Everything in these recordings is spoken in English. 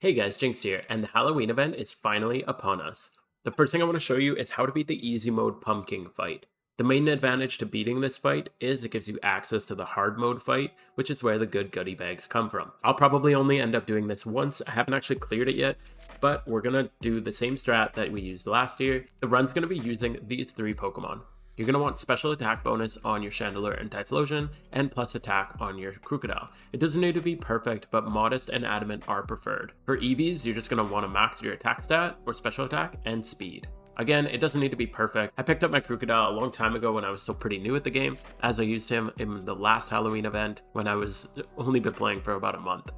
Hey guys, Jinx here, and the Halloween event is finally upon us. The first thing I want to show you is how to beat the easy mode Pumpking fight. The main advantage to beating this fight is it gives you access to the hard mode fight, which is where the good goodie bags come from. I'll probably only end up doing this once. I haven't actually cleared it yet, but we're going to do the same strat that we used last year. The run's going to be using these three Pokemon. You're going to want special attack bonus on your Chandelure and Typhlosion, and plus attack on your Crocodile. It doesn't need to be perfect, but Modest and Adamant are preferred. For EVs, you're just going to want to max your attack stat, or special attack, and speed. Again, it doesn't need to be perfect. I picked up my Crocodile a long time ago when I was still pretty new at the game, as I used him in the last Halloween event when I was only been playing for about a month.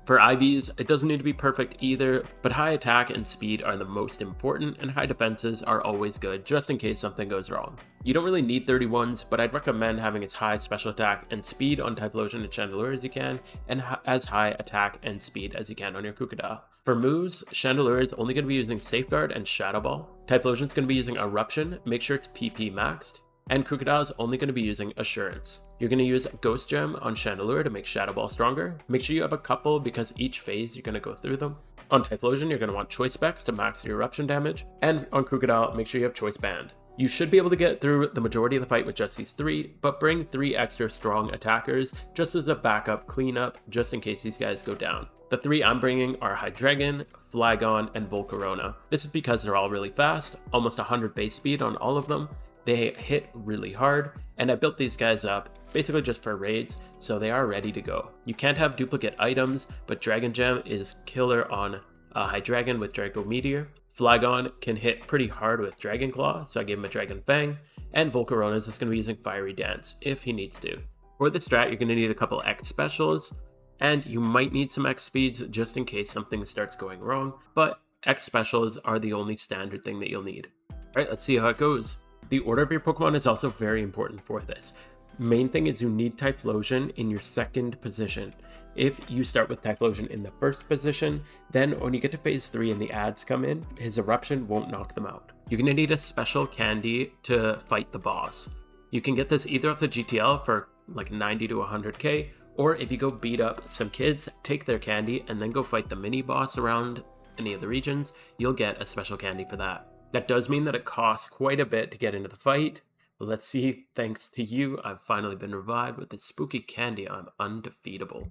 For IVs, it doesn't need to be perfect either, but high attack and speed are the most important, and high defenses are always good just in case something goes wrong. You don't really need 31s, but I'd recommend having as high special attack and speed on Typhlosion and Chandelure as you can, and as high attack and speed as you can on your Crocodile. For moves, Chandelure is only going to be using Safeguard and Shadow Ball. Typhlosion is going to be using Eruption, make sure it's PP maxed. And Crocodile is only going to be using Assurance. You're going to use Ghost Gem on Chandelure to make Shadow Ball stronger. Make sure you have a couple because each phase you're going to go through them. On Typhlosion, you're going to want Choice Specs to max your Eruption damage. And on Crocodile, make sure you have Choice Band. You should be able to get through the majority of the fight with just these three, but bring 3 extra strong attackers just as a backup cleanup just in case these guys go down. The 3 I'm bringing are Hydreigon, Flygon, and Volcarona. This is because they're all really fast, almost 100 base speed on all of them. They hit really hard, and I built these guys up basically just for raids, so they are ready to go. You can't have duplicate items, but Dragon Gem is killer on Hydreigon with Draco Meteor. Flygon can hit pretty hard with Dragon Claw, so I gave him a Dragon Fang, and Volcarona is just going to be using Fiery Dance if he needs to. For the strat, you're going to need a couple X specials, and you might need some X speeds just in case something starts going wrong, but X specials are the only standard thing that you'll need. Alright, let's see how it goes. The order of your Pokemon is also very important for this. Main thing is you need Typhlosion in your second position. If you start with Typhlosion in the first position, then when you get to phase 3 and the ads come in, his Eruption won't knock them out. You're going to need a special candy to fight the boss. You can get this either off the GTL for like 90 to 100k, or if you go beat up some kids, take their candy, and then go fight the mini boss around any of the regions, you'll get a special candy for that. That does mean that it costs quite a bit to get into the fight. But let's see, thanks to you, I've finally been revived with this spooky candy. I'm undefeatable.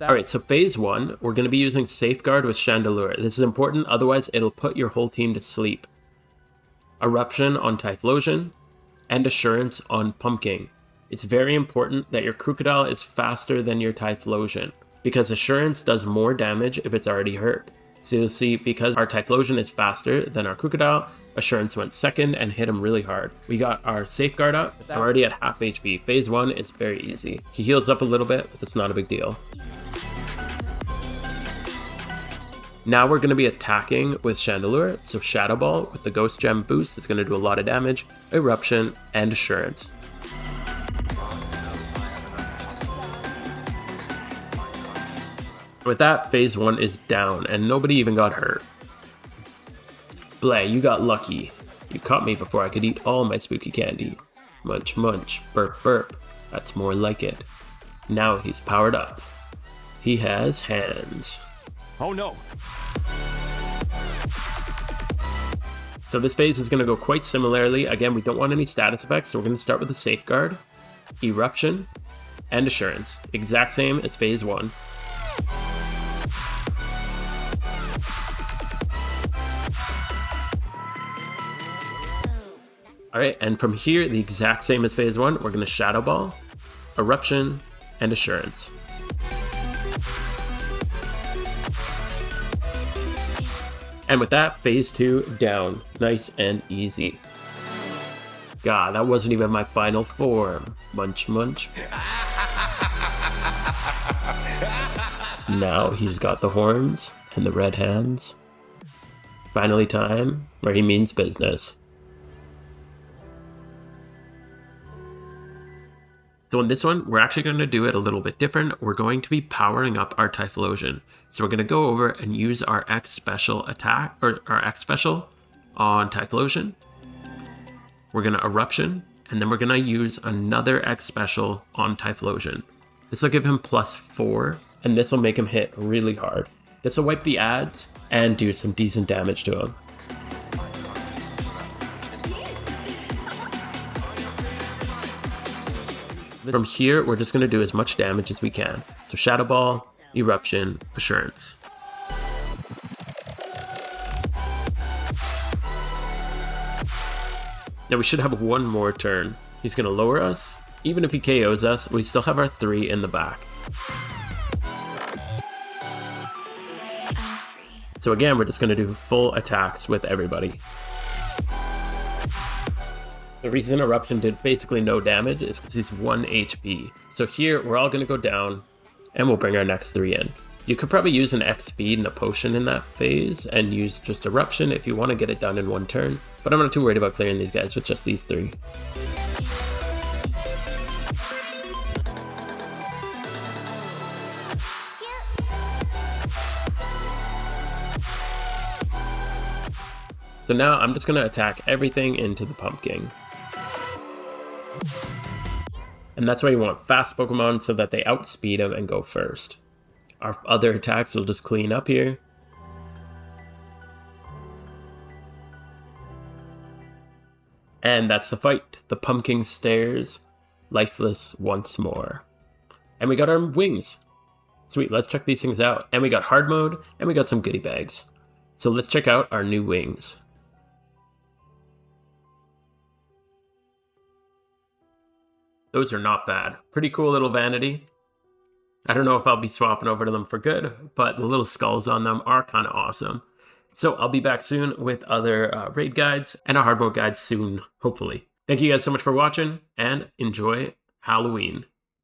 Alright, so phase 1, we're going to be using Safeguard with Chandelure. This is important, otherwise it'll put your whole team to sleep. Eruption on Typhlosion, and Assurance on Pumpking. It's very important that your Crocodile is faster than your Typhlosion, because Assurance does more damage if it's already hurt. So you'll see, because our Typhlosion is faster than our Crocodile, Assurance went second and hit him really hard. We got our Safeguard up. I'm already at half HP. Phase 1 is very easy. He heals up a little bit, but it's not a big deal. Now we're going to be attacking with Chandelure, so Shadow Ball with the Ghost Gem boost is going to do a lot of damage, Eruption, and Assurance. With that, phase 1 is down, and nobody even got hurt. Bleh, you got lucky. You caught me before I could eat all my spooky candy. Munch munch, burp burp. That's more like it. Now he's powered up. He has hands. Oh no! So this phase is going to go quite similarly. Again, we don't want any status effects, so we're going to start with a Safeguard, Eruption, and Assurance. Exact same as phase 1. Alright, and from here, the exact same as phase 1, we're going to Shadow Ball, Eruption, and Assurance. And with that, phase 2 down. Nice and easy. God, that wasn't even my final form. Munch munch. Now he's got the horns and the red hands. Finally time where he means business. So in this one, we're actually going to do it a little bit different. We're going to be powering up our Typhlosion. So we're going to go over and use our X special attack, or our X special on Typhlosion. We're going to Eruption, and then we're going to use another X special on Typhlosion. This will give him +4, and this will make him hit really hard. This will wipe the ads and do some decent damage to him. From here, we're just going to do as much damage as we can. So Shadow Ball, Eruption, Assurance. Now we should have one more turn. He's going to lower us. Even if he KOs us, we still have our 3 in the back. So again, we're just going to do full attacks with everybody. The reason Eruption did basically no damage is because he's 1 HP. So here, we're all going to go down, and we'll bring our next 3 in. You could probably use an X speed and a potion in that phase, and use just Eruption if you want to get it done in 1 turn. But I'm not too worried about clearing these guys with just these 3. So now I'm just going to attack everything into the Pumpkin. And that's why you want fast Pokemon so that they outspeed him and go first. Our other attacks will just clean up here. And that's the fight. The Pumpkin stares, lifeless once more. And we got our wings. Sweet, let's check these things out. And we got hard mode, and we got some goodie bags. So let's check out our new wings. Those are not bad. Pretty cool little vanity. I don't know if I'll be swapping over to them for good, but the little skulls on them are kind of awesome. So I'll be back soon with other raid guides and a hard mode guide soon, hopefully. Thank you guys so much for watching, and enjoy Halloween.